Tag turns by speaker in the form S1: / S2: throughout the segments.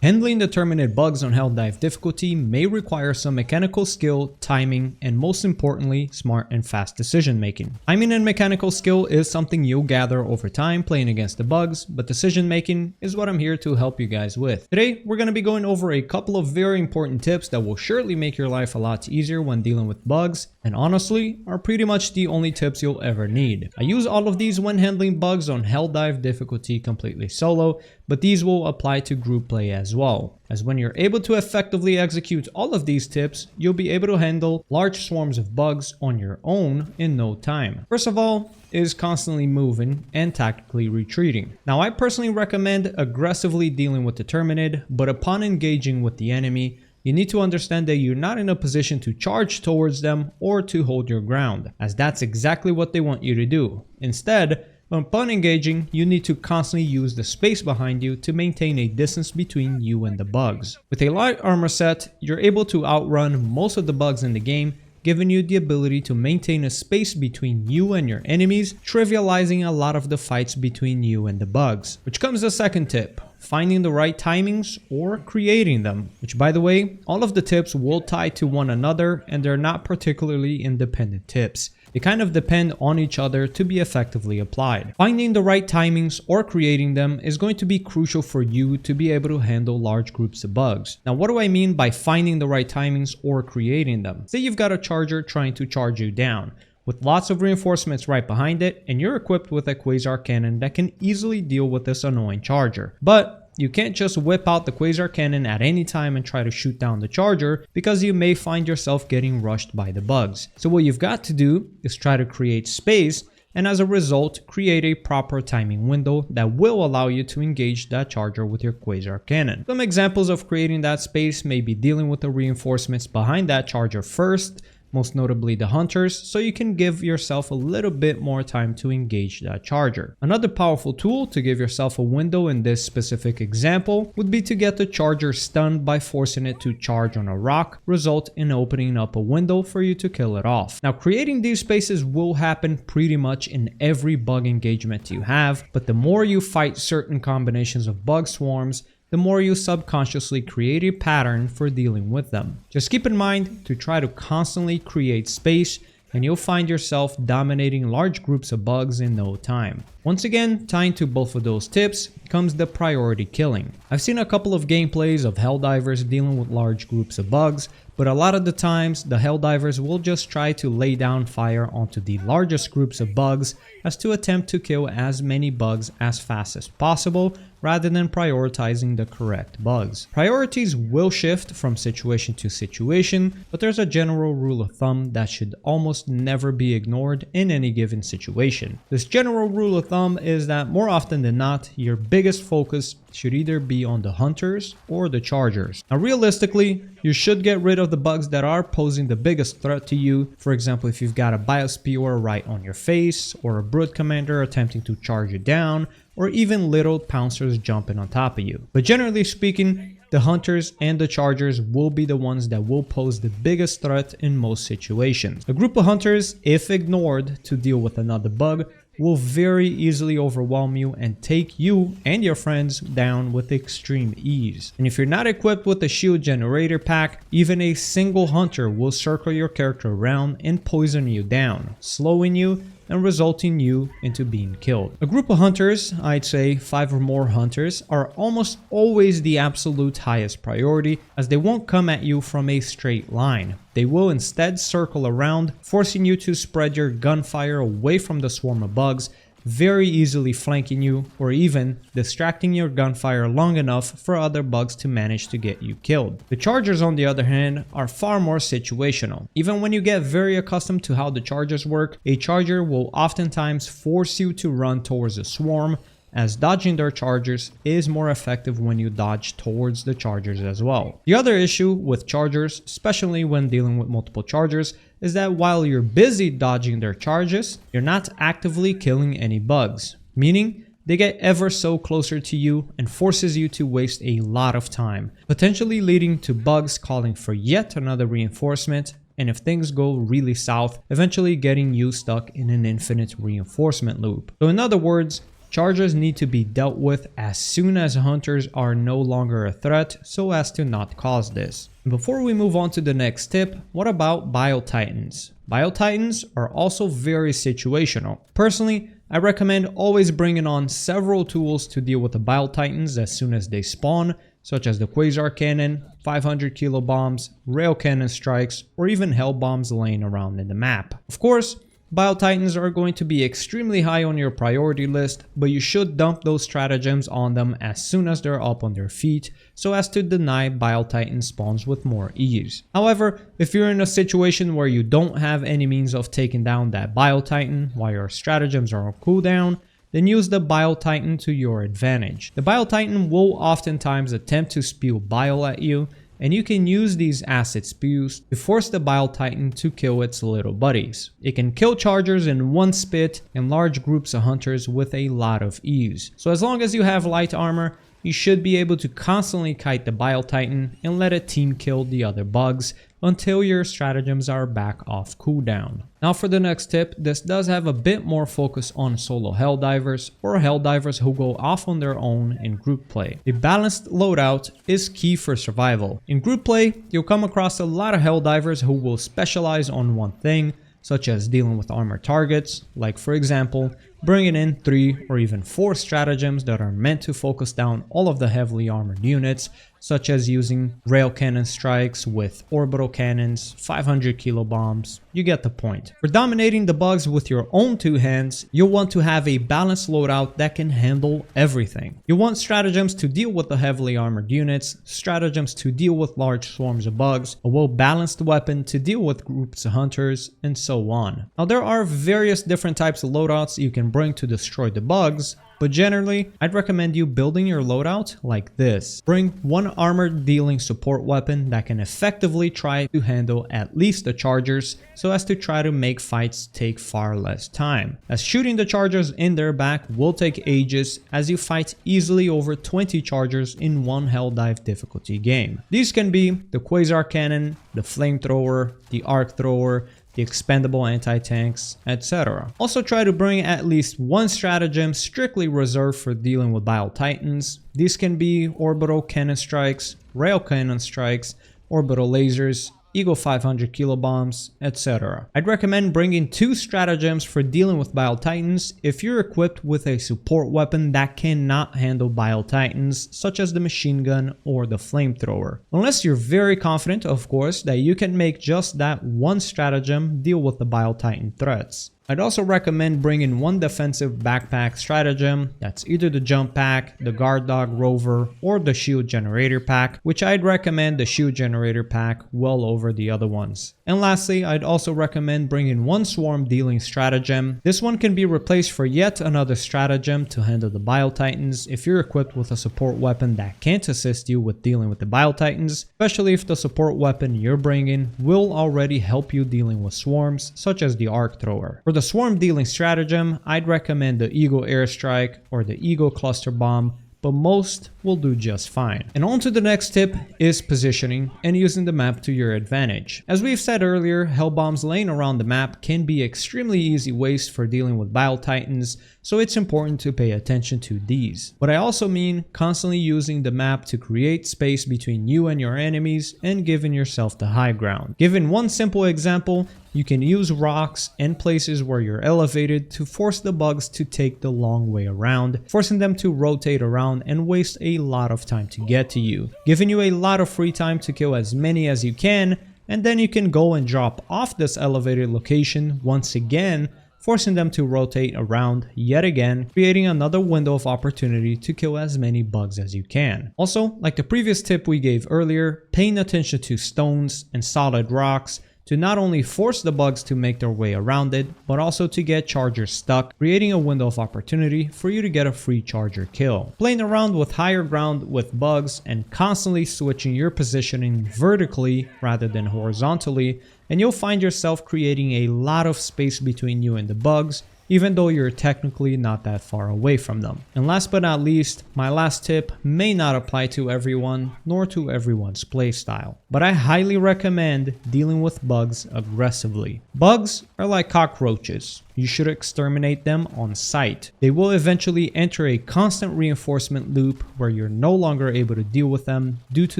S1: Handling the Terminid bugs on Helldive difficulty may require some mechanical skill, timing, and most importantly, smart and fast decision making. Timing and mechanical skill is something you'll gather over time playing against the bugs, but decision making is what I'm here to help you guys with. Today, we're going to be going over a couple of very important tips that will surely make your life a lot easier when dealing with bugs, and honestly, are pretty much the only tips you'll ever need. I use all of these when handling bugs on Helldive difficulty completely solo, but these will apply to group play as well, as when you're able to effectively execute all of these tips, you'll be able to handle large swarms of bugs on your own in no time. First of all, is constantly moving and tactically retreating. Now, I personally recommend aggressively dealing with the Terminid, but upon engaging with the enemy, you need to understand that you're not in a position to charge towards them or to hold your ground, as that's exactly what they want you to do. Instead, upon engaging, you need to constantly use the space behind you to maintain a distance between you and the bugs. With a light armor set, you're able to outrun most of the bugs in the game, giving you the ability to maintain a space between you and your enemies, trivializing a lot of the fights between you and the bugs. Which comes the second tip, finding the right timings or creating them. Which, by the way, all of the tips will tie to one another and they're not particularly independent tips. They kind of depend on each other to be effectively applied. Finding the right timings or creating them is going to be crucial for you to be able to handle large groups of bugs. Now, what do I mean by finding the right timings or creating them? Say you've got a charger trying to charge you down, with lots of reinforcements right behind it, and you're equipped with a quasar cannon that can easily deal with this annoying charger. But you can't just whip out the quasar cannon at any time and try to shoot down the charger, because you may find yourself getting rushed by the bugs. So what you've got to do is try to create space, and as a result, create a proper timing window that will allow you to engage that charger with your quasar cannon. Some examples of creating that space may be dealing with the reinforcements behind that charger first, most notably the hunters, so you can give yourself a little bit more time to engage that charger. Another powerful tool to give yourself a window in this specific example would be to get the charger stunned by forcing it to charge on a rock, result in opening up a window for you to kill it off. Now, creating these spaces will happen pretty much in every bug engagement you have, but the more you fight certain combinations of bug swarms, the more you subconsciously create a pattern for dealing with them. Just keep in mind to try to constantly create space, and you'll find yourself dominating large groups of bugs in no time. Once again, tying to both of those tips comes the priority killing. I've seen a couple of gameplays of Helldivers dealing with large groups of bugs, but a lot of the times the Helldivers will just try to lay down fire onto the largest groups of bugs as to attempt to kill as many bugs as fast as possible, rather than prioritizing the correct bugs. Priorities will shift from situation to situation, but there's a general rule of thumb that should almost never be ignored in any given situation. This general rule of thumb is that more often than not, your biggest focus should either be on the hunters or the chargers. Now, realistically, you should get rid of the bugs that are posing the biggest threat to you. For example, if you've got a biosphere right on your face, or a brood commander attempting to charge you down, or even little pouncers jumping on top of you. But generally speaking, the hunters and the chargers will be the ones that will pose the biggest threat in most situations. A group of hunters, if ignored to deal with another bug, will very easily overwhelm you and take you and your friends down with extreme ease. And if you're not equipped with a shield generator pack, even a single hunter will circle your character around and poison you down, slowing you and resulting you into being killed. A group of hunters, I'd say 5 or more hunters, are almost always the absolute highest priority, as they won't come at you from a straight line. They will instead circle around, forcing you to spread your gunfire away from the swarm of bugs, very easily flanking you, or even distracting your gunfire long enough for other bugs to manage to get you killed. The chargers, on the other hand, are far more situational. Even when you get very accustomed to how the chargers work, a charger will oftentimes force you to run towards a swarm, as dodging their chargers is more effective when you dodge towards the chargers as well. The other issue with chargers, especially when dealing with multiple chargers, is that while you're busy dodging their charges, you're not actively killing any bugs, meaning they get ever so closer to you and forces you to waste a lot of time, potentially leading to bugs calling for yet another reinforcement, and if things go really south, eventually getting you stuck in an infinite reinforcement loop. So in other words, chargers need to be dealt with as soon as hunters are no longer a threat so as to not cause this. Before we move on to the next tip, what about Biotitans? Biotitans are also very situational. Personally, I recommend always bringing on several tools to deal with the Biotitans as soon as they spawn, such as the Quasar Cannon, 500 kilo bombs, rail cannon strikes, or even hell bombs laying around in the map. Of course, Biotitans are going to be extremely high on your priority list, but you should dump those stratagems on them as soon as they're up on their feet so as to deny Biotitan spawns with more ease. However, if you're in a situation where you don't have any means of taking down that Biotitan while your stratagems are on cooldown, then use the Biotitan to your advantage. The Biotitan will oftentimes attempt to spew bile at you, and you can use these acid spews to force the Biotitan to kill its little buddies. It can kill chargers in one spit and large groups of hunters with a lot of ease. So as long as you have light armor, you should be able to constantly kite the Biotitan and let a team kill the other bugs until your stratagems are back off cooldown. Now for the next tip, this does have a bit more focus on solo Helldivers or Helldivers who go off on their own in group play. A balanced loadout is key for survival. In group play, you'll come across a lot of Helldivers who will specialize on one thing, such as dealing with armored targets, like for example, bringing in 3 or even 4 stratagems that are meant to focus down all of the heavily armored units, such as using rail cannon strikes with orbital cannons, 500 kilo bombs. You get the point. For dominating the bugs with your own 2 hands, you'll want to have a balanced loadout that can handle everything. You want stratagems to deal with the heavily armored units, stratagems to deal with large swarms of bugs, a well-balanced weapon to deal with groups of hunters, and so on. Now there are various different types of loadouts you can bring to destroy the bugs, but generally, I'd recommend you building your loadout like this. Bring one armored dealing support weapon that can effectively try to handle at least the chargers so as to try to make fights take far less time, as shooting the chargers in their back will take ages as you fight easily over 20 chargers in one Helldive difficulty game. These can be the Quasar Cannon, the Flamethrower, the Arc Thrower, the expendable anti-tanks, etc. Also try to bring at least one stratagem strictly reserved for dealing with Biotitans. These can be orbital cannon strikes, rail cannon strikes, orbital lasers, Eagle 500 kilo bombs, etc. I'd recommend bringing 2 stratagems for dealing with Biotitans if you're equipped with a support weapon that cannot handle Biotitans, such as the machine gun or the flamethrower. Unless you're very confident, of course, that you can make just that one stratagem deal with the Biotitan threats. I'd also recommend bringing one defensive backpack stratagem, that's either the jump pack, the guard dog rover, or the shield generator pack, which I'd recommend the shield generator pack well over the other ones. And lastly, I'd also recommend bringing one swarm dealing stratagem. This one can be replaced for yet another stratagem to handle the Biotitans if you're equipped with a support weapon that can't assist you with dealing with the Biotitans, especially if the support weapon you're bringing will already help you dealing with swarms, such as the Arc Thrower. For the swarm dealing stratagem, I'd recommend the Eagle Airstrike or the Eagle Cluster Bomb, but most will do just fine. And on to the next tip is positioning and using the map to your advantage. As we've said earlier, hell bombs laying around the map can be extremely easy waste for dealing with Biotitans, so it's important to pay attention to these. But I also mean constantly using the map to create space between you and your enemies and giving yourself the high ground. Given one simple example, you can use rocks and places where you're elevated to force the bugs to take the long way around, forcing them to rotate around and waste a lot of time to get to you, giving you a lot of free time to kill as many as you can, and then you can go and drop off this elevated location once again, forcing them to rotate around yet again, creating another window of opportunity to kill as many bugs as you can. Also, like the previous tip we gave earlier, paying attention to stones and solid rocks to not only force the bugs to make their way around it, but also to get chargers stuck, creating a window of opportunity for you to get a free charger kill. Playing around with higher ground with bugs and constantly switching your positioning vertically rather than horizontally, and you'll find yourself creating a lot of space between you and the bugs, even though you're technically not that far away from them. And last but not least, my last tip may not apply to everyone, nor to everyone's playstyle, but I highly recommend dealing with bugs aggressively. Bugs are like cockroaches. You should exterminate them on sight. They will eventually enter a constant reinforcement loop where you're no longer able to deal with them due to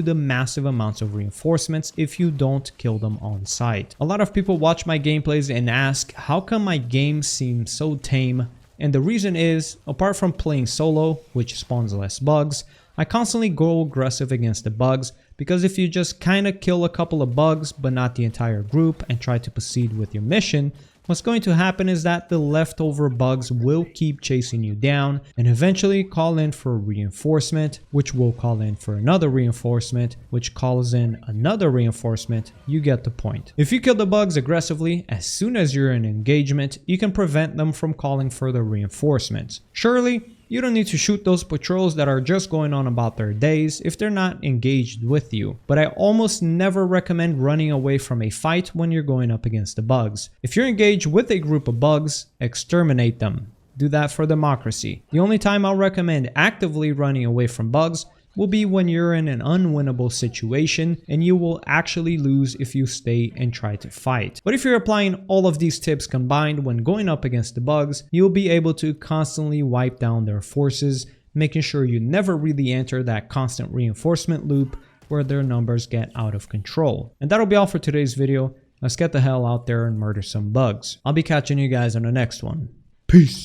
S1: the massive amounts of reinforcements if you don't kill them on sight. A lot of people watch my gameplays and ask, how come my games seem so tame? And the reason is, apart from playing solo, which spawns less bugs, I constantly go aggressive against the bugs, because if you just kinda kill a couple of bugs but not the entire group and try to proceed with your mission, what's going to happen is that the leftover bugs will keep chasing you down and eventually call in for reinforcement, which will call in for another reinforcement, which calls in another reinforcement. You get the point. If you kill the bugs aggressively, as soon as you're in engagement, you can prevent them from calling further reinforcements. Surely, you don't need to shoot those patrols that are just going on about their days if they're not engaged with you, but I almost never recommend running away from a fight when you're going up against the bugs. If you're engaged with a group of bugs, exterminate them. Do that for democracy. The only time I'll recommend actively running away from bugs will be when you're in an unwinnable situation and you will actually lose if you stay and try to fight. But if you're applying all of these tips combined when going up against the bugs, you'll be able to constantly wipe down their forces, making sure you never really enter that constant reinforcement loop where their numbers get out of control. And that'll be all for today's video. Let's get the hell out there and murder some bugs. I'll be catching you guys on the next one. Peace.